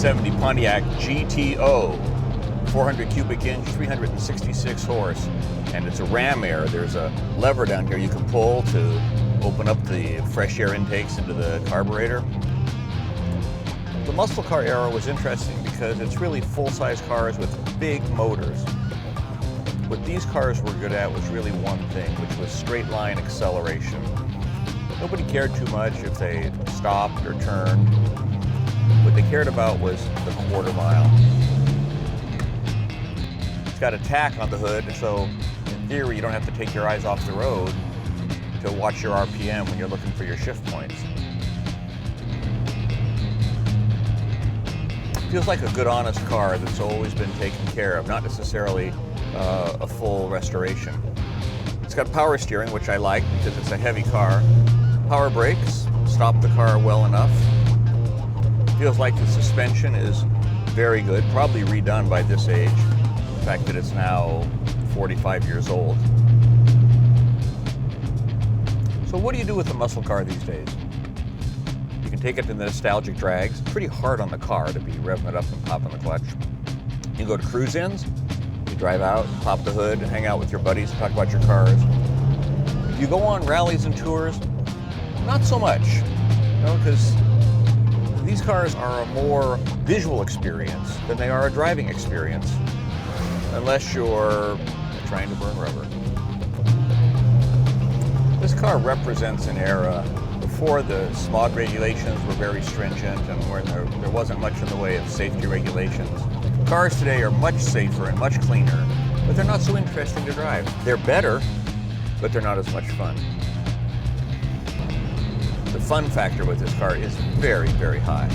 1970 Pontiac GTO, 400 cubic inch, 366 horse, and it's a ram air. There's a lever down here you can pull to open up the fresh air intakes into the carburetor. The muscle car era was interesting because it's really full-size cars with big motors. What these cars were good at was really one thing, which was straight line acceleration. Nobody cared too much if they stopped or turned. What they cared about was the quarter mile. It's got a tack on the hood, so in theory you don't have to take your eyes off the road to watch your RPM when you're looking for your shift points. It feels like a good, honest car that's always been taken care of, not necessarily a full restoration. It's got power steering, which I like because it's a heavy car. Power brakes stop the car well enough. Feels like the suspension is very good, probably redone by this age. The fact that it's now 45 years old. So what do you do with a muscle car these days? You can take it to the nostalgic drags. It's pretty hard on the car to be revving it up and popping the clutch. You go to cruise-ins, you drive out, pop the hood, and hang out with your buddies, talk about your cars. You go on rallies and tours, not so much, because these cars are a more visual experience than they are a driving experience, unless you're trying to burn rubber. This car represents an era before the smog regulations were very stringent and where there wasn't much in the way of safety regulations. Cars today are much safer and much cleaner, but they're not so interesting to drive. They're better, but they're not as much fun. The fun factor with this car is very, very high.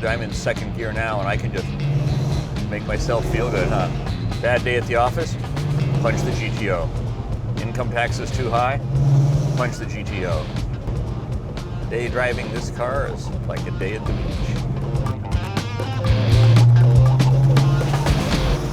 I'm in second gear now and I can just make myself feel good, huh? Bad day at the office? Punch the GTO. Income tax is too high? Punch the GTO. Day driving this car is like a day at the beach.